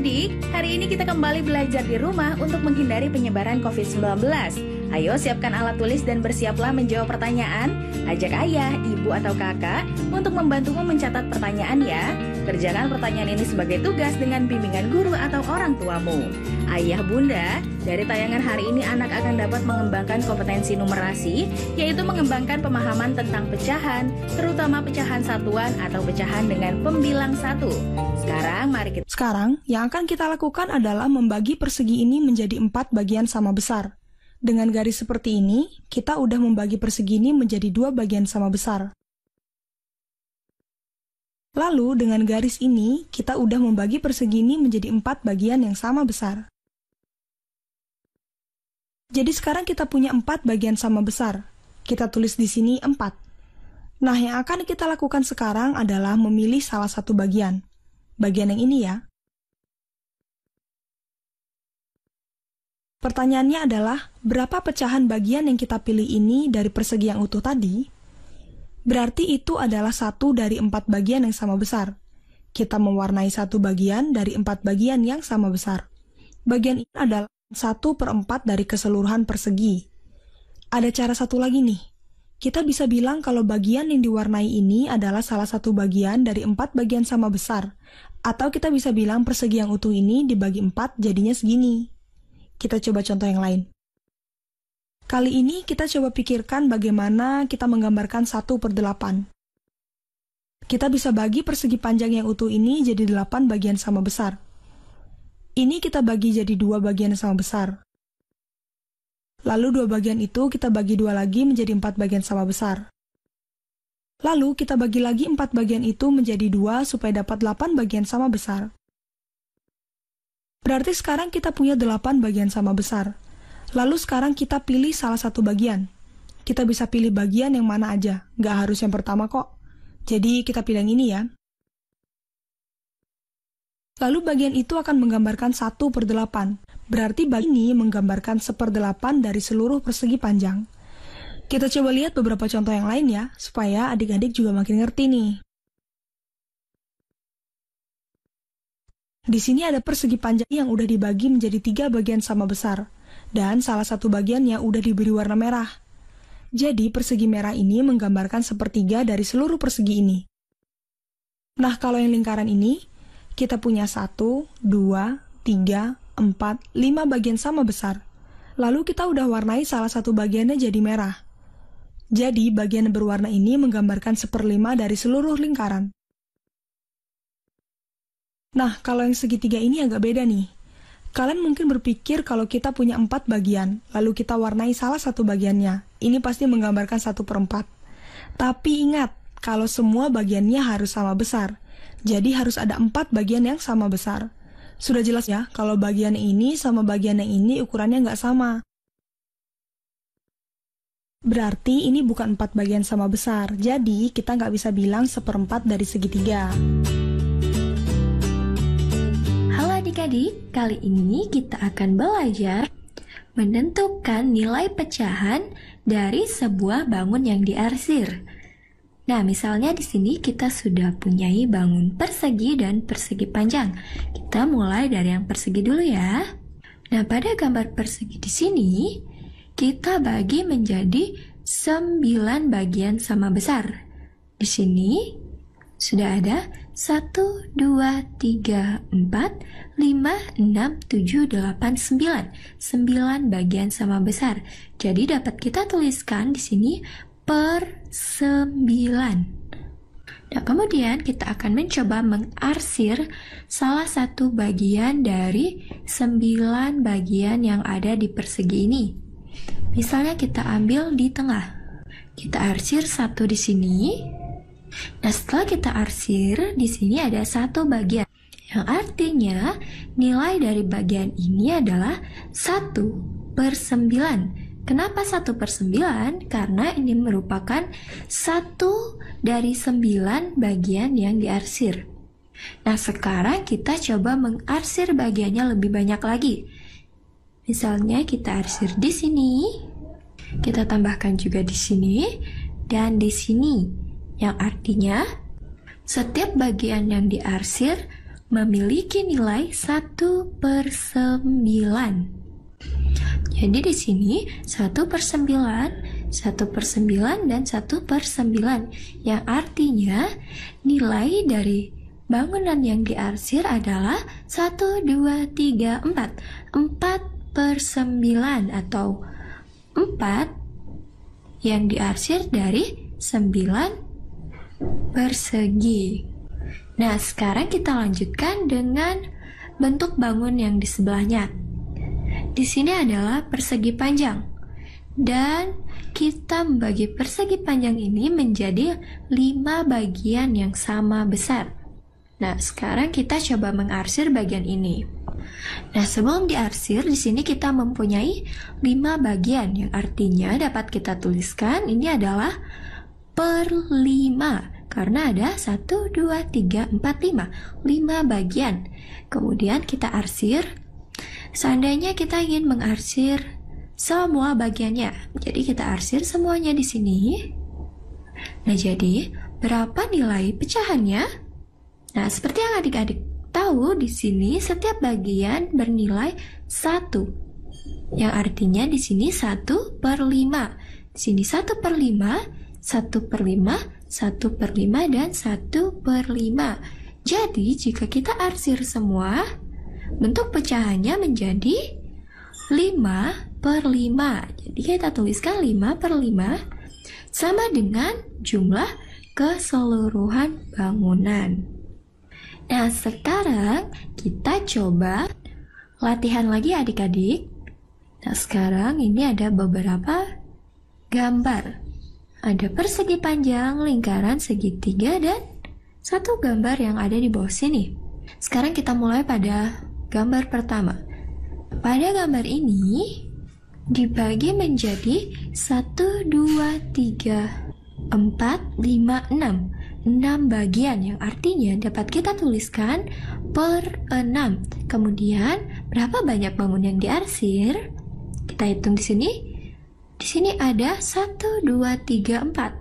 adik-adik, hari ini kita kembali belajar di rumah untuk menghindari penyebaran COVID-19. Ayo siapkan alat tulis dan bersiaplah menjawab pertanyaan. Ajak ayah, ibu, atau kakak untuk membantumu mencatat pertanyaan ya. Kerjakan pertanyaan ini sebagai tugas dengan bimbingan guru atau orang tuamu. Ayah bunda, dari tayangan hari ini anak akan dapat mengembangkan kompetensi numerasi, yaitu mengembangkan pemahaman tentang pecahan, terutama pecahan satuan atau pecahan dengan pembilang 1. Sekarang, yang akan kita lakukan adalah membagi persegi ini menjadi 4 bagian sama besar. Dengan garis seperti ini, kita udah membagi persegi ini menjadi 2 bagian sama besar. Lalu, dengan garis ini, kita udah membagi persegi ini menjadi 4 bagian yang sama besar. Jadi sekarang kita punya 4 bagian sama besar. Kita tulis di sini 4. Nah, yang akan kita lakukan sekarang adalah memilih salah satu bagian. Bagian yang ini ya. Pertanyaannya adalah, berapa pecahan bagian yang kita pilih ini dari persegi yang utuh tadi? Berarti itu adalah 1 dari 4 bagian yang sama besar. Kita mewarnai 1 bagian dari 4 bagian yang sama besar. Bagian ini adalah 1/4 dari keseluruhan persegi. Ada cara satu lagi nih. Kita bisa bilang kalau bagian yang diwarnai ini adalah salah satu bagian dari 4 bagian sama besar. Atau kita bisa bilang persegi yang utuh ini dibagi 4 jadinya segini. Kita coba contoh yang lain. Kali ini kita coba pikirkan bagaimana kita menggambarkan 1/8. Kita bisa bagi persegi panjang yang utuh ini jadi 8 bagian sama besar. Ini kita bagi jadi 2 bagian sama besar. Lalu 2 bagian itu kita bagi 2 lagi menjadi 4 bagian sama besar. Lalu kita bagi lagi 4 bagian itu menjadi 2 supaya dapat 8 bagian sama besar. Berarti sekarang kita punya 8 bagian sama besar. Lalu sekarang kita pilih salah satu bagian. Kita bisa pilih bagian yang mana aja, nggak harus yang pertama kok. Jadi kita pilih yang ini ya. Lalu bagian itu akan menggambarkan 1/8. Berarti bagian ini menggambarkan 1/8 dari seluruh persegi panjang. Kita coba lihat beberapa contoh yang lain ya, supaya adik-adik juga makin ngerti nih. Di sini ada persegi panjang yang udah dibagi menjadi 3 bagian sama besar, dan salah satu bagiannya udah diberi warna merah. Jadi persegi merah ini menggambarkan 1/3 dari seluruh persegi ini. Nah, kalau yang lingkaran ini, kita punya 1, 2, 3, 4, 5 bagian sama besar. Lalu kita udah warnai salah satu bagiannya jadi merah. Jadi bagian berwarna ini menggambarkan 1/5 dari seluruh lingkaran. Nah, kalau yang segitiga ini agak beda nih. Kalian mungkin berpikir kalau kita punya 4 bagian, lalu kita warnai salah satu bagiannya. Ini pasti menggambarkan 1/4. Tapi ingat, kalau semua bagiannya harus sama besar. Jadi harus ada 4 bagian yang sama besar. Sudah jelas ya, kalau bagian ini sama bagian yang ini ukurannya nggak sama. Berarti ini bukan 4 bagian sama besar, jadi kita nggak bisa bilang 1/4 dari segitiga. Halo adik-adik, kali ini kita akan belajar menentukan nilai pecahan dari sebuah bangun yang diarsir. Nah, misalnya di sini kita sudah punyai bangun persegi dan persegi panjang. Kita mulai dari yang persegi dulu ya. Nah, pada gambar persegi di sini, kita bagi menjadi 9 bagian sama besar. Di sini sudah ada 1, 2, 3, 4, 5, 6, 7, 8, 9. 9 bagian sama besar. Jadi dapat kita tuliskan di sini per 9. Nah, kemudian kita akan mencoba mengarsir salah satu bagian dari 9 bagian yang ada di persegi ini. Misalnya kita ambil di tengah. Kita arsir 1 di sini. Nah, setelah kita arsir, di sini ada 1 bagian. Yang artinya nilai dari bagian ini adalah 1/9. Kenapa 1/9? Karena ini merupakan 1 dari 9 bagian yang diarsir. Nah, sekarang kita coba mengarsir bagiannya lebih banyak lagi. Misalnya kita arsir di sini, kita tambahkan juga di sini, dan di sini. Yang artinya, setiap bagian yang diarsir memiliki nilai 1/9. Jadi di sini 1/9, 1/9, dan 1/9, yang artinya nilai dari bangunan yang diarsir adalah 1, 2, 3, 4. 4/9 atau 4 yang diarsir dari 9 persegi. Nah, sekarang kita lanjutkan dengan bentuk bangun yang di sebelahnya. Di sini adalah persegi panjang, dan kita membagi persegi panjang ini menjadi 5 bagian yang sama besar. Nah, sekarang kita coba mengarsir bagian ini. Nah, sebelum diarsir, di sini kita mempunyai 5 bagian, yang artinya dapat kita tuliskan ini adalah per 5, karena ada 1, 2, 3, 4, 5. 5 bagian. Kemudian kita arsir. Seandainya kita ingin mengarsir semua bagiannya, jadi kita arsir semuanya di sini. Nah, jadi berapa nilai pecahannya? Nah, seperti yang adik-adik tahu, di sini setiap bagian bernilai 1. Yang artinya di sini 1/5. Di sini 1/5, 1/5, 1/5, dan 1/5. Jadi, jika kita arsir semua, bentuk pecahannya menjadi 5/5. Jadi kita tuliskan 5/5 sama dengan jumlah keseluruhan bangunan. Nah, sekarang kita coba latihan lagi adik-adik. Nah, sekarang ini ada beberapa gambar. Ada persegi panjang, lingkaran, segitiga, dan satu gambar yang ada di bawah sini. Sekarang kita mulai pada gambar pertama. Pada gambar ini dibagi menjadi 1, 2, 3, 4, 5, 6. 6 bagian, yang artinya dapat kita tuliskan per 6. Kemudian berapa banyak bangun yang diarsir? Kita hitung di sini. Di sini ada 1, 2, 3, 4.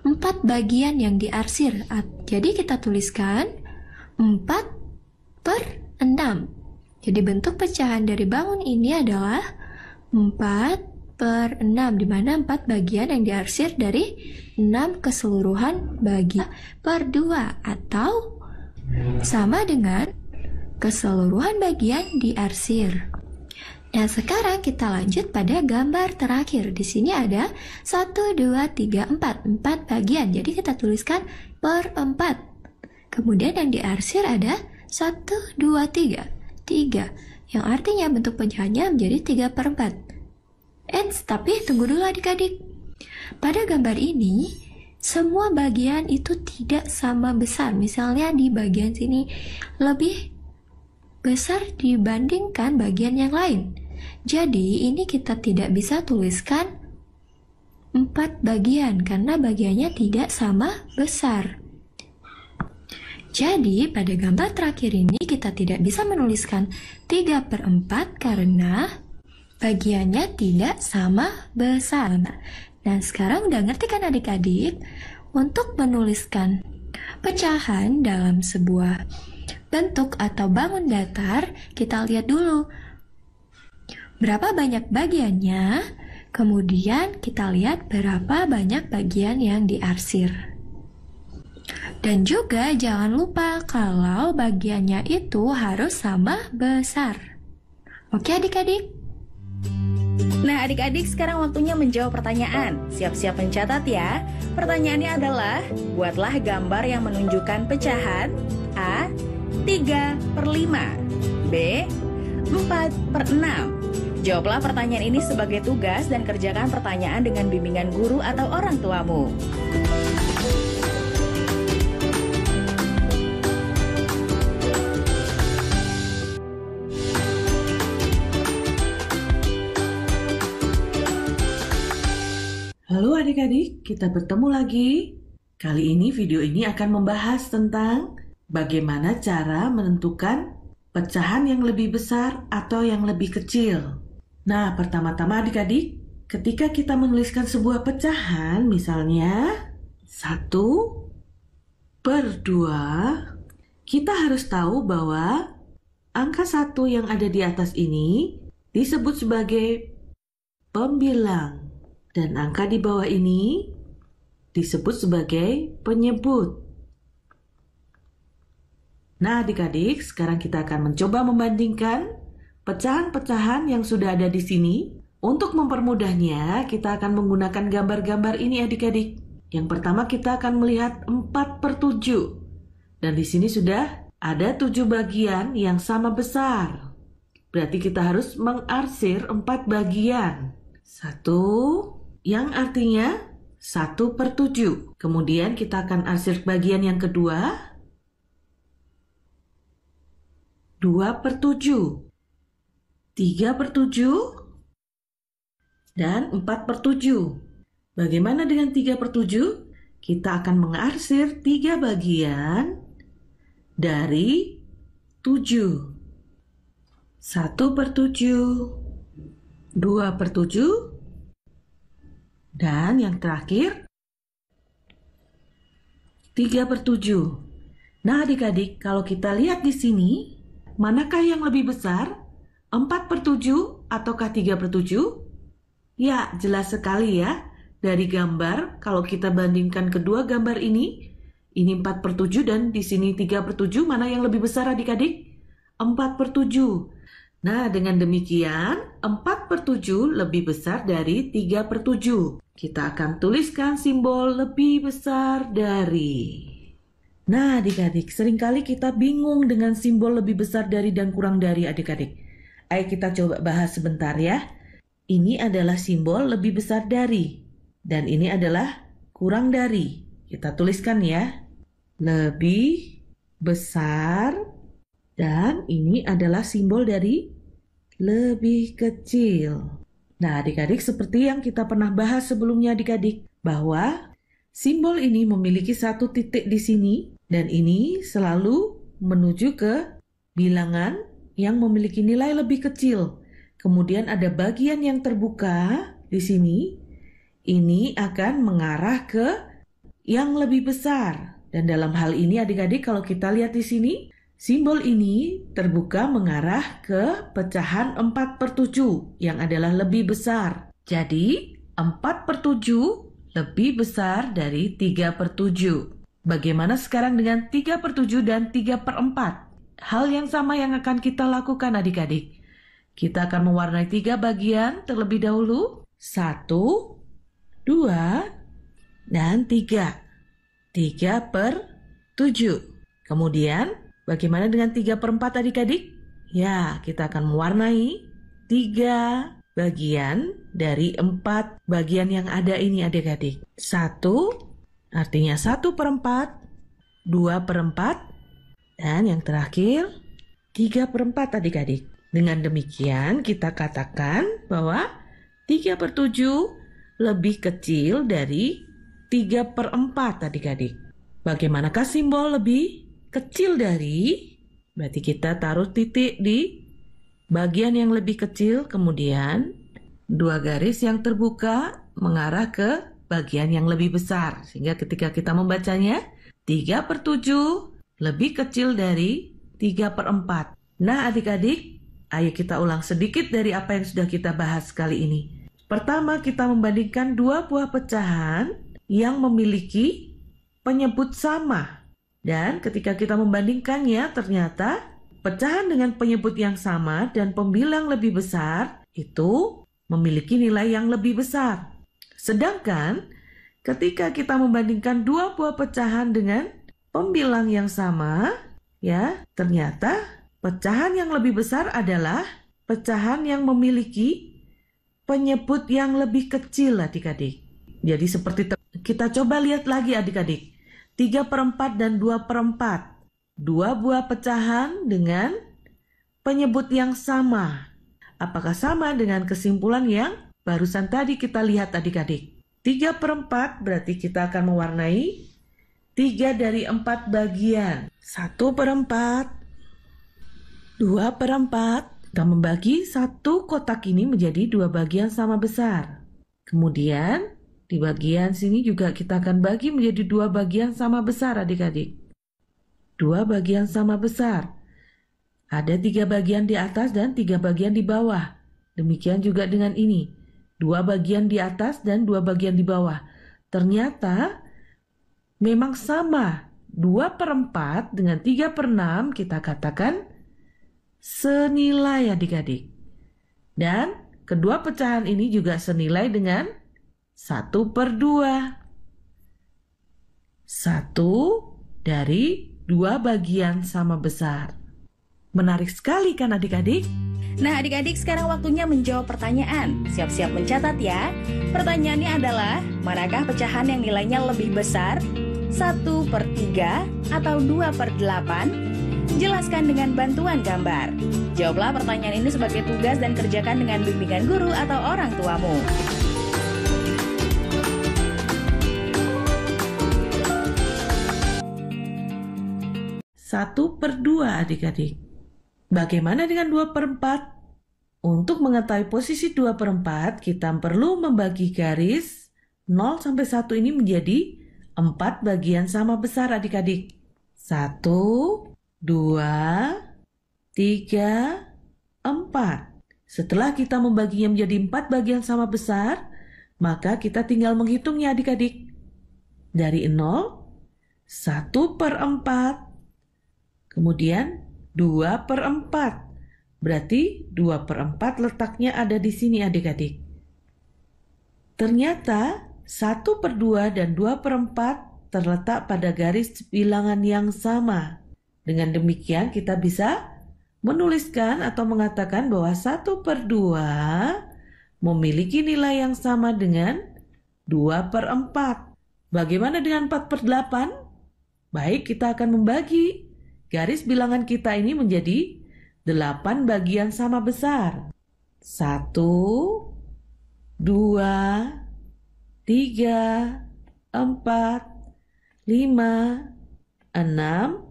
4 bagian yang diarsir. Jadi kita tuliskan 4/6. Jadi bentuk pecahan dari bangun ini adalah 4/6, di mana 4 bagian yang diarsir dari 6 keseluruhan bagian per 2, atau sama dengan keseluruhan bagian diarsir. Nah, sekarang kita lanjut pada gambar terakhir. Di sini ada 1, 2, 3, 4. 4 bagian, jadi kita tuliskan per 4. Kemudian yang diarsir ada 1, 2, 3. 3, yang artinya bentuk pecahannya menjadi 3/4. Tapi tunggu dulu adik-adik. Pada gambar ini, semua bagian itu tidak sama besar. Misalnya di bagian sini lebih besar dibandingkan bagian yang lain. Jadi ini kita tidak bisa tuliskan 4 bagian karena bagiannya tidak sama besar. Jadi pada gambar terakhir ini kita tidak bisa menuliskan 3/4 karena bagiannya tidak sama besar. Nah, sekarang udah ngerti kan adik-adik? Untuk menuliskan pecahan dalam sebuah bentuk atau bangun datar, kita lihat dulu berapa banyak bagiannya, kemudian kita lihat berapa banyak bagian yang diarsir. Dan juga jangan lupa kalau bagiannya itu harus sama besar. Oke adik-adik? Nah, adik-adik, sekarang waktunya menjawab pertanyaan. Siap-siap mencatat ya. Pertanyaannya adalah, buatlah gambar yang menunjukkan pecahan A. 3/5, B. 4/6. Jawablah pertanyaan ini sebagai tugas dan kerjakan pertanyaan dengan bimbingan guru atau orang tuamu. Halo adik-adik, kita bertemu lagi. Kali ini video ini akan membahas tentang bagaimana cara menentukan pecahan yang lebih besar atau yang lebih kecil. Nah, pertama-tama adik-adik, ketika kita menuliskan sebuah pecahan, misalnya 1/2, kita harus tahu bahwa angka 1 yang ada di atas ini disebut sebagai pembilang. Dan angka di bawah ini disebut sebagai penyebut. Nah, adik-adik, sekarang kita akan mencoba membandingkan pecahan-pecahan yang sudah ada di sini. Untuk mempermudahnya, kita akan menggunakan gambar-gambar ini, adik-adik. Yang pertama kita akan melihat 4/7. Dan di sini sudah ada 7 bagian yang sama besar. Berarti kita harus mengarsir 4 bagian. 1, yang artinya 1/7. Kemudian kita akan arsir bagian yang kedua, 2/7, 3/7, dan 4/7. Bagaimana dengan 3/7? Kita akan mengarsir 3 bagian dari 7. 1/7, 2/7, dan yang terakhir 3/7. Nah, adik-adik, kalau kita lihat di sini, manakah yang lebih besar? 4/7 ataukah 3/7? Ya, jelas sekali ya. Dari gambar, kalau kita bandingkan kedua gambar ini 4/7 dan di sini 3/7, mana yang lebih besar adik-adik? 4/7. Nah, dengan demikian 4/7 lebih besar dari 3/7. Kita akan tuliskan simbol lebih besar dari. Nah, adik-adik, seringkali kita bingung dengan simbol lebih besar dari dan kurang dari, adik-adik. Ayo kita coba bahas sebentar ya. Ini adalah simbol lebih besar dari, dan ini adalah kurang dari. Kita tuliskan ya, lebih besar, dan ini adalah simbol dari lebih kecil. Nah, adik-adik, seperti yang kita pernah bahas sebelumnya, adik-adik, bahwa simbol ini memiliki 1 titik di sini, dan ini selalu menuju ke bilangan yang memiliki nilai lebih kecil. Kemudian ada bagian yang terbuka di sini. Ini akan mengarah ke yang lebih besar. Dan dalam hal ini adik-adik, kalau kita lihat di sini, simbol ini terbuka mengarah ke pecahan 4/7 yang adalah lebih besar. Jadi 4/7 lebih besar dari 3/7. Bagaimana sekarang dengan 3/7 dan 3/4? Hal yang sama yang akan kita lakukan, adik-adik. Kita akan mewarnai 3 bagian terlebih dahulu. 1, 2, dan 3. 3/7. Kemudian, bagaimana dengan 3/4 adik-adik? Ya, kita akan mewarnai 3 bagian dari 4 bagian yang ada ini, adik-adik. 1, artinya 1/4, 2/4, dan yang terakhir 3/4, adik-adik. Dengan demikian, kita katakan bahwa 3/7 lebih kecil dari 3/4, adik-adik. Bagaimanakah simbol lebih kecil dari? Berarti kita taruh titik di bagian yang lebih kecil, kemudian 2 garis yang terbuka mengarah ke bagian yang lebih besar. Sehingga ketika kita membacanya, 3/7 lebih kecil dari 3/4. Nah, adik-adik, ayo kita ulang sedikit dari apa yang sudah kita bahas kali ini. Pertama, kita membandingkan 2 buah pecahan yang memiliki penyebut sama. Dan ketika kita membandingkannya, ternyata pecahan dengan penyebut yang sama dan pembilang lebih besar itu memiliki nilai yang lebih besar. Sedangkan ketika kita membandingkan 2 buah pecahan dengan pembilang yang sama, ya, ternyata pecahan yang lebih besar adalah pecahan yang memiliki penyebut yang lebih kecil, adik-adik. Jadi seperti kita coba lihat lagi, adik-adik. 3/4 dan 2/4. 2 buah pecahan dengan penyebut yang sama. Apakah sama dengan kesimpulan yang barusan tadi kita lihat, adik-adik? 3/4 berarti kita akan mewarnai 3 dari 4 bagian. 1/4, 2/4. Kita membagi 1 kotak ini menjadi 2 bagian sama besar. Kemudian di bagian sini juga kita akan bagi menjadi 2 bagian sama besar, adik-adik. 2 bagian sama besar. Ada 3 bagian di atas dan 3 bagian di bawah. Demikian juga dengan ini. 2 bagian di atas dan 2 bagian di bawah. Ternyata memang sama. 2/4 dengan 3/6 kita katakan senilai adik-adik. Dan kedua pecahan ini juga senilai dengan 1/2. 1 dari 2 bagian sama besar. Menarik sekali kan adik-adik? Nah adik-adik, sekarang waktunya menjawab pertanyaan. Siap-siap mencatat ya. Pertanyaannya adalah, manakah pecahan yang nilainya lebih besar? 1/3 atau 2/8? Jelaskan dengan bantuan gambar. Jawablah pertanyaan ini sebagai tugas dan kerjakan dengan bimbingan guru atau orang tuamu. Satu per 2 adik-adik. Bagaimana dengan 2/4? Untuk mengetahui posisi 2/4, kita perlu membagi garis 0 sampai 1 ini menjadi 4 bagian sama besar adik-adik. 1, 2, 3, 4. Setelah kita membaginya menjadi 4 bagian sama besar, maka kita tinggal menghitungnya adik-adik. Dari 0, 1/4. Kemudian 2/4. Berarti 2/4 letaknya ada di sini adik-adik. Ternyata 1/2 dan 2/4 terletak pada garis bilangan yang sama. Dengan demikian kita bisa menuliskan atau mengatakan bahwa 1/2 memiliki nilai yang sama dengan 2/4. Bagaimana dengan 4/8? Baik, kita akan membagi garis bilangan kita ini menjadi 8 bagian sama besar. 1, 2, 3, 4, 5, 6,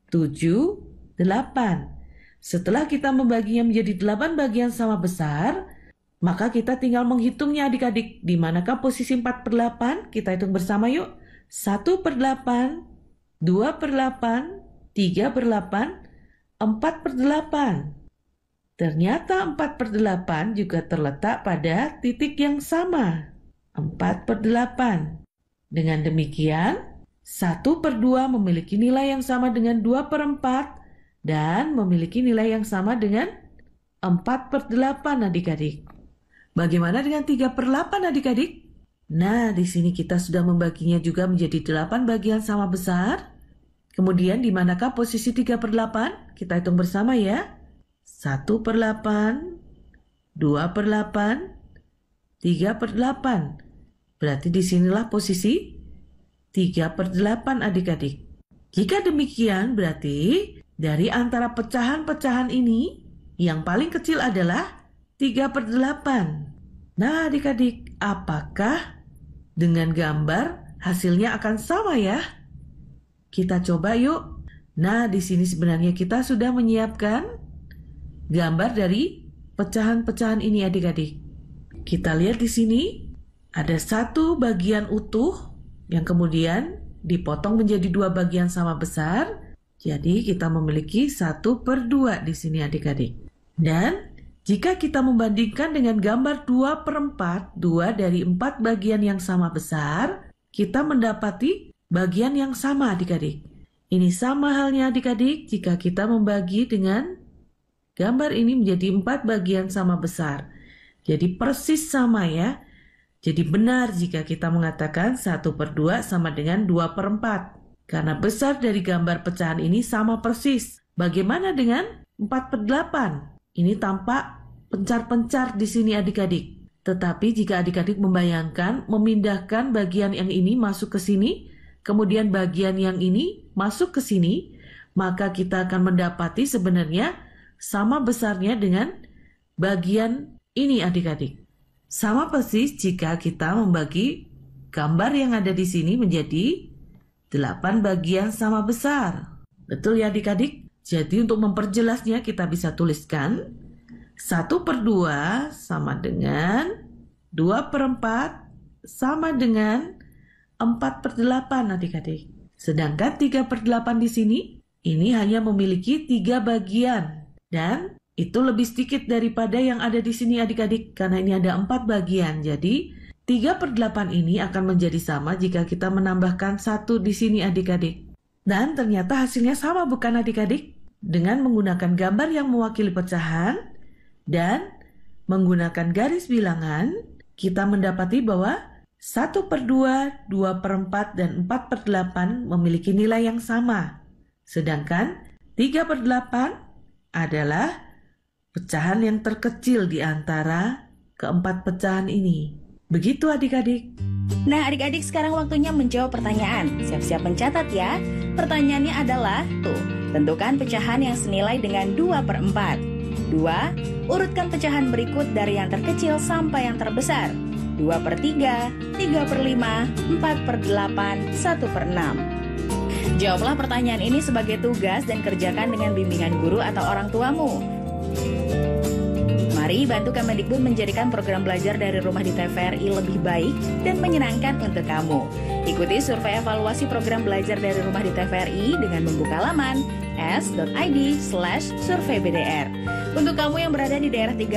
7, 8. Setelah kita membaginya menjadi 8 bagian sama besar, maka kita tinggal menghitungnya adik-adik. Di manakah posisi 4/8? Kita hitung bersama yuk. 1/8, 2/8, 3/8, 4/8. Ternyata 4/8 juga terletak pada titik yang sama. 4/8. Dengan demikian, 1/2 memiliki nilai yang sama dengan 2/4 dan memiliki nilai yang sama dengan 4/8 adik-adik. Bagaimana dengan 3/8 adik-adik? Nah, di sini kita sudah membaginya juga menjadi 8 bagian sama besar. Kemudian di manakah posisi 3/8? Kita hitung bersama ya. 1/8, 2/8, 3/8. Berarti disinilah posisi 3/8 adik-adik. Jika demikian berarti dari antara pecahan-pecahan ini yang paling kecil adalah 3/8. Nah adik-adik, apakah dengan gambar hasilnya akan sama ya? Kita coba yuk. Nah, di sini sebenarnya kita sudah menyiapkan gambar dari pecahan-pecahan ini adik-adik. Kita lihat di sini ada 1 bagian utuh yang kemudian dipotong menjadi 2 bagian sama besar. Jadi kita memiliki 1/2 di sini adik-adik. Dan jika kita membandingkan dengan gambar 2/4, 2 dari 4 bagian yang sama besar, kita mendapati bagian yang sama adik-adik. Ini sama halnya adik-adik jika kita membagi dengan gambar ini menjadi 4 bagian sama besar. Jadi persis sama ya. Jadi benar jika kita mengatakan 1/2 sama dengan 2/4. Karena besar dari gambar pecahan ini sama persis. Bagaimana dengan 4/8? Ini tampak pencar-pencar di sini adik-adik. Tetapi jika adik-adik membayangkan memindahkan bagian yang ini masuk ke sini, kemudian bagian yang ini masuk ke sini, maka kita akan mendapati sebenarnya sama besarnya dengan bagian ini adik-adik. Sama persis jika kita membagi gambar yang ada di sini menjadi 8 bagian sama besar. Betul ya adik-adik? Jadi untuk memperjelasnya kita bisa tuliskan 1/2 sama dengan 2/4 sama dengan 4/8 adik-adik. Sedangkan 3/8 di sini ini hanya memiliki 3 bagian. Dan itu lebih sedikit daripada yang ada di sini adik-adik, karena ini ada 4 bagian. Jadi 3/8 ini akan menjadi sama jika kita menambahkan 1 di sini adik-adik. Dan ternyata hasilnya sama bukan adik-adik? Dengan menggunakan gambar yang mewakili pecahan dan menggunakan garis bilangan, kita mendapati bahwa 1/2, 2/4, dan 4/8 memiliki nilai yang sama. Sedangkan 3/8 adalah pecahan yang terkecil di antara keempat pecahan ini. Begitu adik-adik. Nah adik-adik, sekarang waktunya menjawab pertanyaan. Siap-siap mencatat ya. Pertanyaannya adalah, tentukan pecahan yang senilai dengan 2/4. 2. Urutkan pecahan berikut dari yang terkecil sampai yang terbesar. 2/3, 3/5, 4/8, 1/6. Jawablah pertanyaan ini sebagai tugas dan kerjakan dengan bimbingan guru atau orang tuamu. Mari bantu Kemendikbud menjadikan program belajar dari rumah di TVRI lebih baik dan menyenangkan untuk kamu. Ikuti survei evaluasi program belajar dari rumah di TVRI dengan membuka laman s.id/surveibdr. Untuk kamu yang berada di daerah 3